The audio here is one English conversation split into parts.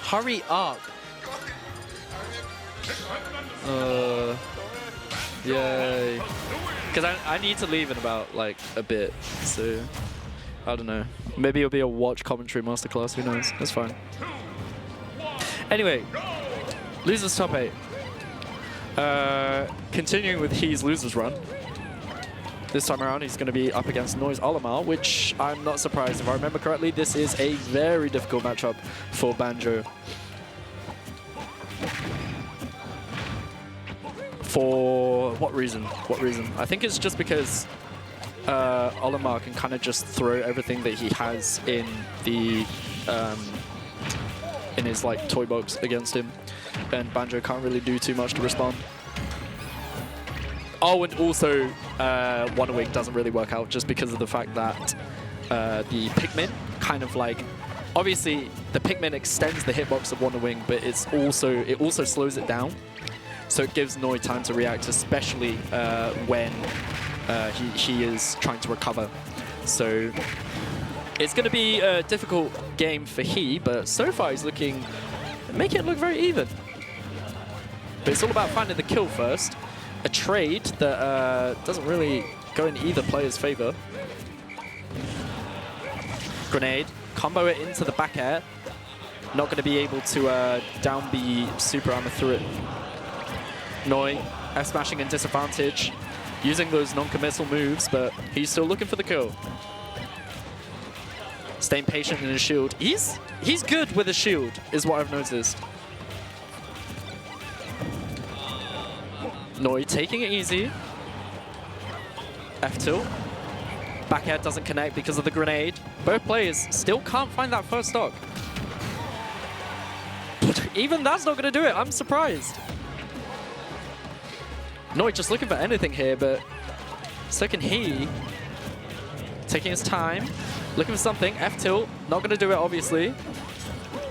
Hurry up. Yay. Because I need to leave in about like a bit, so I don't know. Maybe it'll be a watch commentary masterclass, who knows? That's fine. Anyway, losers top 8. Continuing with He's losers run. This time around, he's going to be up against Noise Olimar, which I'm not surprised. If I remember correctly, this is a very difficult matchup for Banjo. For what reason? What reason? I think it's just because Olimar can kind of just throw everything that he has in the in his like toy box against him, and Banjo can't really do too much to respond. Oh, and also Wonder Wing doesn't really work out just because of the fact that the Pikmin kind of like, obviously the Pikmin extends the hitbox of Wonder Wing, but it also slows it down, so it gives Noi time to react, especially when he is trying to recover. So it's going to be a difficult game for he, but so far he's making it look very even. But it's all about finding the kill first. A trade that doesn't really go in either player's favor. Grenade, combo it into the back air. Not going to be able to down the super armor through it. Noi, F-smashing in disadvantage, using those non-committal moves, but he's still looking for the kill. Staying patient in his shield. He's good with a shield, is what I've noticed. Noi taking it easy. F-tilt. Back air doesn't connect because of the grenade. Both players still can't find that first stock. But even that's not going to do it. I'm surprised. Noi just looking for anything here, but so can he. Taking his time. Looking for something. F-tilt. Not going to do it, obviously.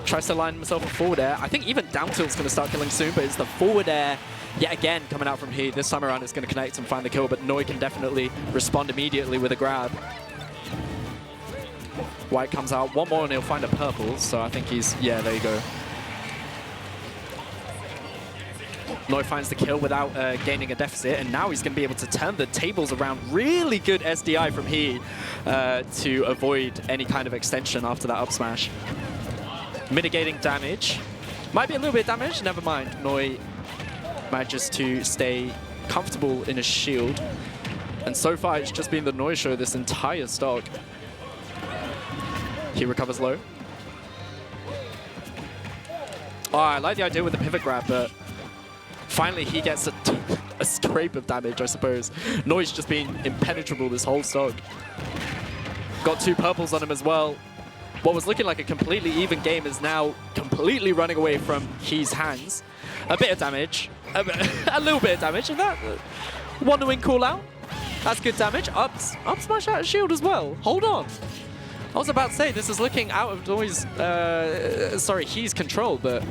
Tries to line himself a forward air. I think even down tilt's going to start killing soon, but it's the forward air yet again coming out from he. This time around it's going to connect and find the kill, but Noi can definitely respond immediately with a grab. White comes out. One more and he'll find a purple, so I think he's... Yeah, there you go. Noi finds the kill without gaining a deficit, and now he's going to be able to turn the tables around. Really good SDI from he to avoid any kind of extension after that up smash. Mitigating damage. Might be a little bit damaged, never mind. Noi manages to stay comfortable in his shield. And so far, it's just been the Noi show this entire stock. He recovers low. Oh, I like the idea with the pivot grab, but finally he gets a scrape of damage, I suppose. Noi's just been impenetrable this whole stock. Got 2 purples on him as well. What was looking like a completely even game is now completely running away from he's hands. A bit of damage. A little bit of damage. And that Wonder Wing call out. That's good damage. Up smash out of shield as well. Hold on. I was about to say this is looking out of Noi's he's control, but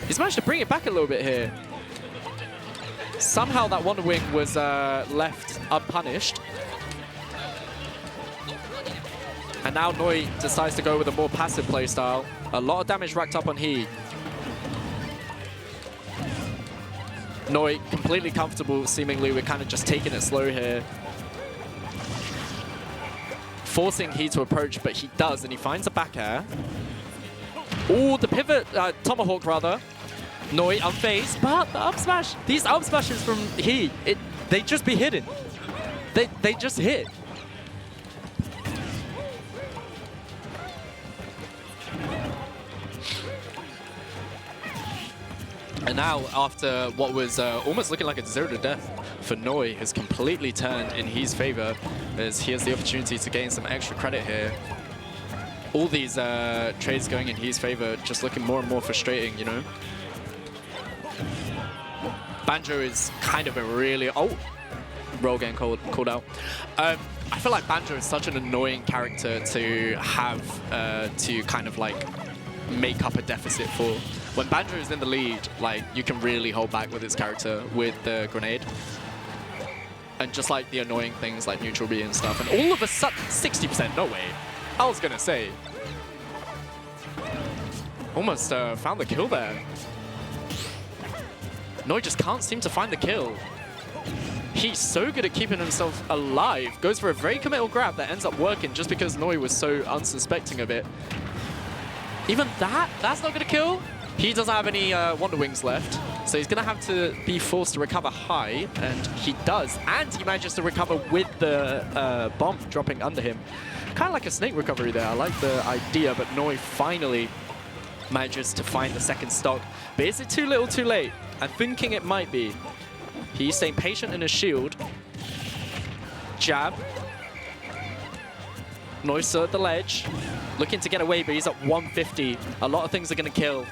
he's managed to bring it back a little bit here. Somehow that Wonder Wing was left unpunished. And now Noi decides to go with a more passive playstyle. A lot of damage racked up on he. Noi completely comfortable, seemingly. We're kind of just taking it slow here. Forcing he to approach, but he does, and he finds a back air. Ooh, the pivot, tomahawk rather. Noi unfazed, but the up smash. These up smashes from he, they just be hidden. They just hit. And now, after what was almost looking like a 0 to death for Noi, has completely turned in his favor, as he has the opportunity to gain some extra credit here. All these trades going in his favor, just looking more and more frustrating, you know? Banjo is kind of a really... Oh! Roll getting called out. I feel like Banjo is such an annoying character to have to kind of like make up a deficit for. When Banjo is in the lead, like, you can really hold back with his character with the grenade. And just like the annoying things like neutral B and stuff. And all of a sudden, 60%, no way. I was gonna say. Almost found the kill there. Noi just can't seem to find the kill. He's so good at keeping himself alive. Goes for a very committal grab that ends up working just because Noi was so unsuspecting of it. Even that's not going to kill. He doesn't have any Wonder Wings left, so he's going to have to be forced to recover high, and he does. And he manages to recover with the bomb dropping under him. Kind of like a snake recovery there. I like the idea, but Noi finally manages to find the second stock. But is it too little too late? I'm thinking it might be. He's staying patient in his shield. Jab. Noi still at the ledge. Looking to get away, but he's at 150. A lot of things are going to kill.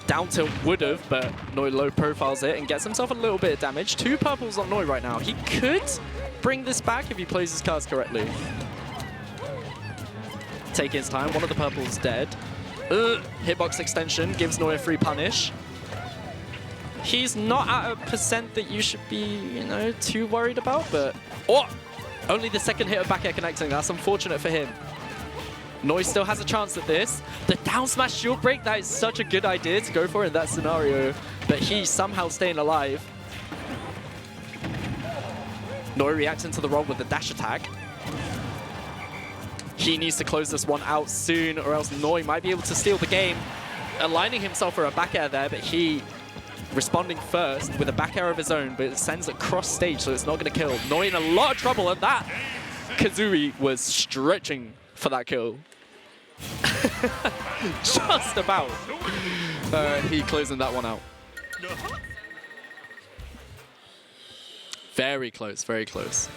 Down tilt would have, but Noi low profiles it and gets himself a little bit of damage. 2 purples on Noi right now. He could bring this back if he plays his cards correctly. Taking his time. One of the purples dead. Hitbox extension gives Noi a free punish. He's not at a percent that you should be, you know, too worried about, but... Oh! Only the second hit of back air connecting. That's unfortunate for him. Noi still has a chance at this. The down smash shield break, that is such a good idea to go for in that scenario, but he's somehow staying alive. Noi reacting to the roll with the dash attack. He needs to close this one out soon, or else Noi might be able to steal the game. Aligning himself for a back air there, but he responding first with a back air of his own, but it sends it cross stage, so it's not going to kill. Noi in a lot of trouble, and that Kazooie was stretching for that kill. Just about. He closing that one out. Very close, very close.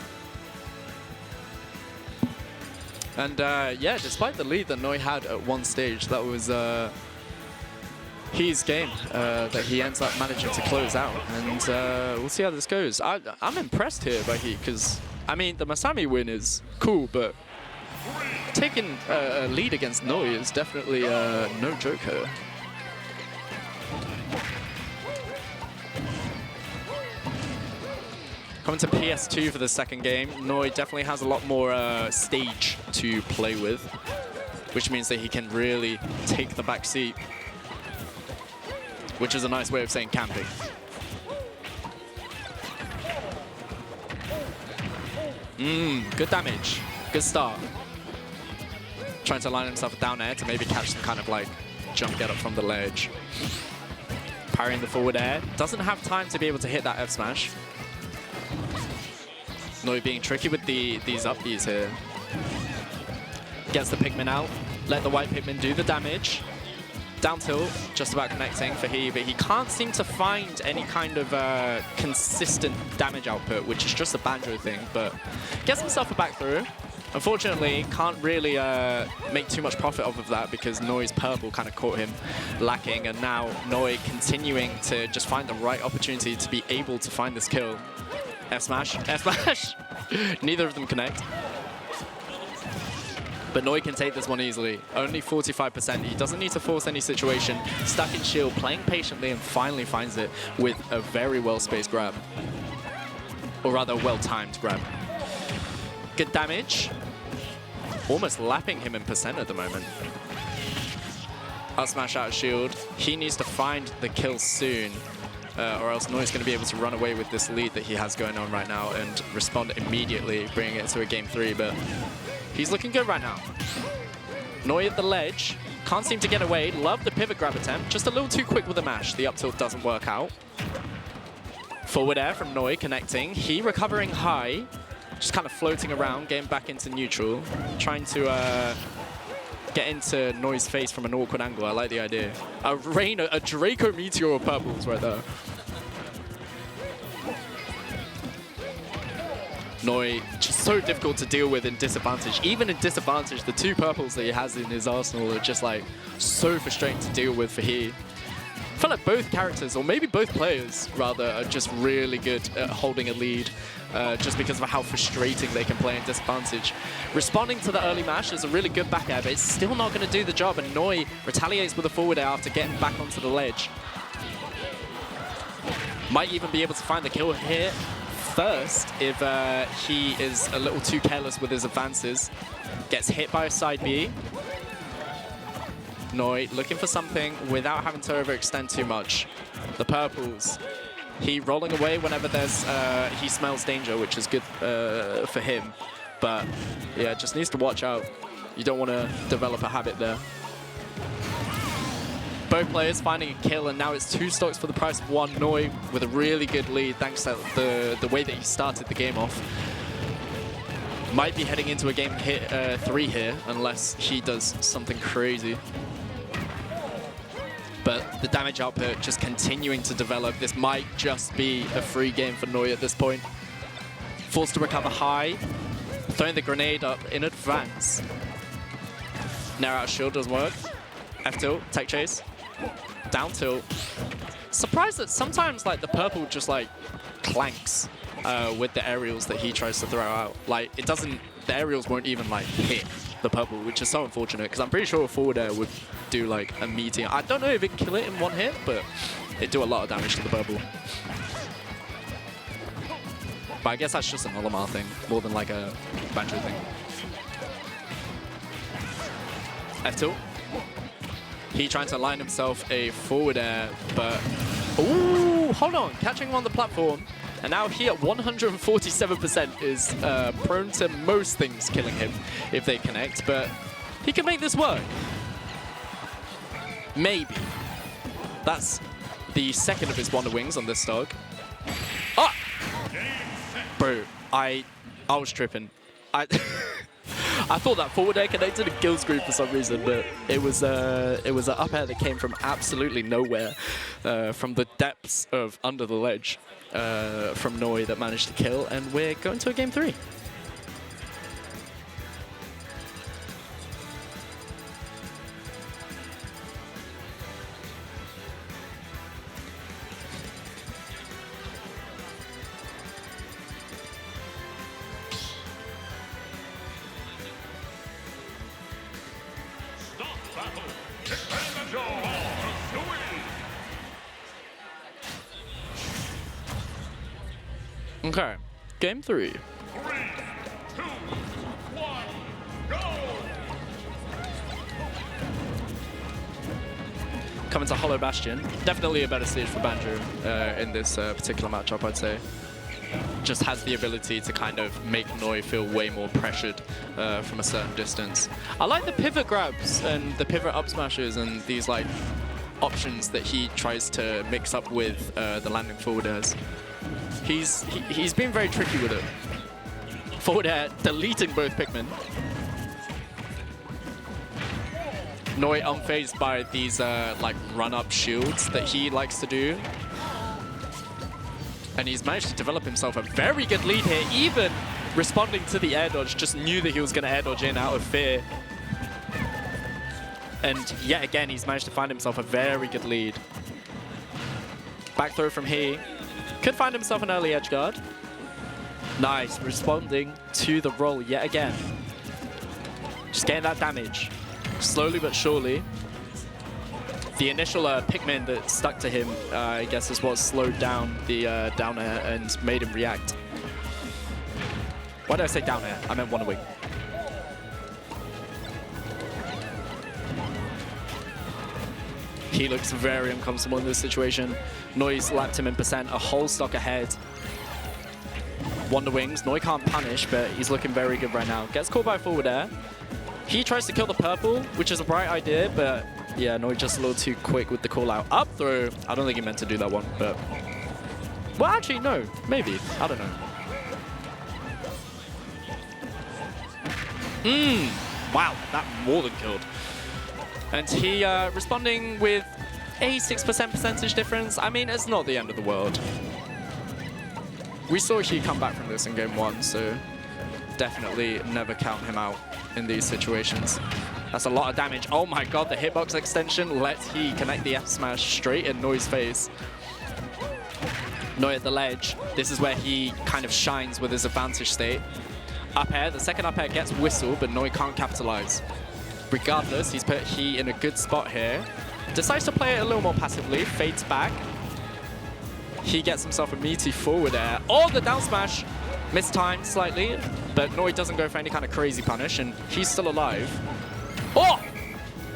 And yeah, despite the lead that Noi had at one stage, that was his game that he ends up managing to close out. And we'll see how this goes. I'm impressed here by Heat, because, I mean, the Masami win is cool, but taking a lead against Noi is definitely no joke here. Coming to PS2 for the second game, Noi definitely has a lot more stage to play with, which means that he can really take the back seat, which is a nice way of saying camping. Good damage. Good start. Trying to line himself down air to maybe catch some kind of like jump get up from the ledge. Parrying the forward air. Doesn't have time to be able to hit that F smash. Noi being tricky with these up Bs here. Gets the Pikmin out. Let the white Pikmin do the damage. Down tilt, just about connecting for he, but he can't seem to find any kind of consistent damage output, which is just a Banjo thing, but gets himself a back through. Unfortunately, can't really make too much profit off of that because Noi's purple kind of caught him lacking, and now Noi continuing to just find the right opportunity to be able to find this kill. F smash, F smash. Neither of them connect. But Noi can take this one easily. Only 45%. He doesn't need to force any situation. Stuck in shield, playing patiently, and finally finds it with a very well-spaced grab. Or rather, well-timed grab. Good damage. Almost lapping him in percent at the moment. Up smash out of shield. He needs to find the kill soon. Or else Noi's going to be able to run away with this lead that he has going on right now and respond immediately, bringing it to a game 3. But he's looking good right now. Noi at the ledge. Can't seem to get away. Love the pivot grab attempt. Just a little too quick with the mash. The up tilt doesn't work out. Forward air from Noi connecting. He recovering high. Just kind of floating around, getting back into neutral. Trying to get into Noi's face from an awkward angle. I like the idea. A Draco Meteor of purples right there. Noi just so difficult to deal with in disadvantage. Even in disadvantage, the 2 purples that he has in his arsenal are just like so frustrating to deal with for he. I feel like both characters, or maybe both players rather, are just really good at holding a lead just because of how frustrating they can play in disadvantage. Responding to the early mash is a really good back air, but it's still not going to do the job, and Noi retaliates with a forward air after getting back onto the ledge. Might even be able to find the kill here first if he is a little too careless with his advances. Gets hit by a side B. Noi looking for something without having to overextend too much. The purples. He rolling away whenever there's he smells danger, which is good for him. But yeah, just needs to watch out. You don't want to develop a habit there. Both players finding a kill, and now it's 2 stocks for the price of 1. Noi with a really good lead thanks to the way that he started the game off. Might be heading into a game 3 here unless he does something crazy. But the damage output just continuing to develop. This might just be a free game for Noi at this point. Forced to recover high, throwing the grenade up in advance. Nair out shield doesn't work. F tilt, tech chase. Down tilt. Surprised that sometimes like the purple just like clanks with the aerials that he tries to throw out. Like it doesn't, the aerials won't even like hit the purple, which is so unfortunate because I'm pretty sure a forward air would do like a meteor. I don't know if it can kill it in 1 hit, but it do a lot of damage to the purple. But I guess that's just an Olimar thing more than like a Banjo thing. F tilt. He trying to line himself a forward air, but ooh, hold on, catching him on the platform. And now he at 147% is prone to most things killing him if they connect, but he can make this work. Maybe. That's the 2nd of his Wonder Wings on this stock. Ah! Bro, I was tripping. I thought that forward air connected a kill screen for some reason, but it was an up air that came from absolutely nowhere, from the depths of under the ledge, from Noi that managed to kill, and we're going to a game 3. Okay, game 3. 3, 2, 1, go! Coming to Hollow Bastion. Definitely a better stage for Banjo in this particular matchup, I'd say. Just has the ability to kind of make Noi feel way more pressured from a certain distance. I like the pivot grabs and the pivot up smashes and these like options that he tries to mix up with the landing forward airs. He's been very tricky with it. Forward air, deleting both Pikmin. Noi unfazed by these like run-up shields that he likes to do. And he's managed to develop himself a very good lead here, even responding to the air dodge, just knew that he was going to air dodge in out of fear. And yet again, he's managed to find himself a very good lead. Back throw from here. Could find himself an early edge guard. Nice, responding to the roll yet again. Just getting that damage, slowly but surely. The initial Pikmin that stuck to him, I guess, is what slowed down the down air and made him react. Why did I say down air? I meant Wonder Wing. He looks very uncomfortable in this situation. Noi's lapped him in percent, a whole stock ahead. Wonder Wings, Noi can't punish, but he's looking very good right now. Gets caught by forward air. He tries to kill the purple, which is a bright idea, but yeah, Noi just a little too quick with the call out. Up throw. I don't think he meant to do that one, but... Well, actually, no. Maybe. I don't know. Wow, that more than killed. And he responding with a 6% percentage difference. I mean, it's not the end of the world. We saw he come back from this in game 1, so definitely never count him out in these situations. That's a lot of damage. Oh my god, the hitbox extension lets he connect the F smash straight in Noi's face. Noi at the ledge. This is where he kind of shines with his advantage state. Up air, the second up air gets whistle, but Noi can't capitalize. Regardless, he's put he in a good spot here. Decides to play it a little more passively, fades back. He gets himself a meaty forward air. Oh, the down smash! Mistimed slightly, but Noi doesn't go for any kind of crazy punish, and he's still alive. Oh!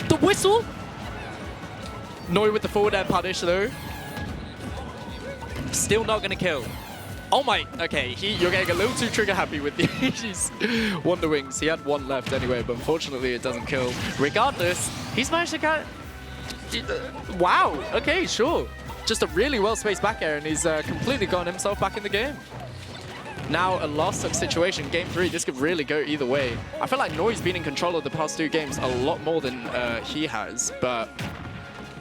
The whistle Noi with the forward air punish though. Still not gonna kill. Oh my, okay, you're getting a little too trigger happy with these Wonder Wings. He had one left anyway, but unfortunately it doesn't kill. Regardless, he's managed to get... Wow, okay, sure. Just a really well-spaced back air, and he's completely gotten himself back in the game. Now, a lost situation, game 3, this could really go either way. I feel like Noi's been in control of the past 2 games a lot more than he has, but...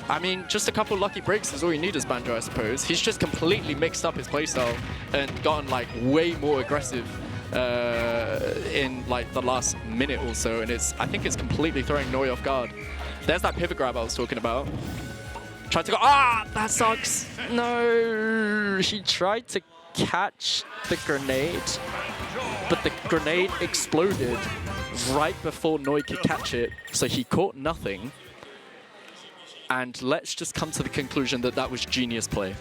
I mean, just a couple lucky breaks is all you need as Banjo, I suppose. He's just completely mixed up his playstyle and gotten like way more aggressive in like the last minute or so, and I think it's completely throwing Noi off guard. There's that pivot grab I was talking about. Tried to go, that sucks. No, he tried to catch the grenade, but the grenade exploded right before Noi could catch it, so he caught nothing. And let's just come to the conclusion that that was genius play.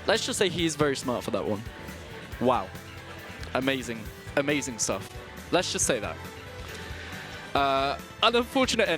Let's just say he's very smart for that one. Wow. Amazing, amazing stuff. Let's just say that. An unfortunate end.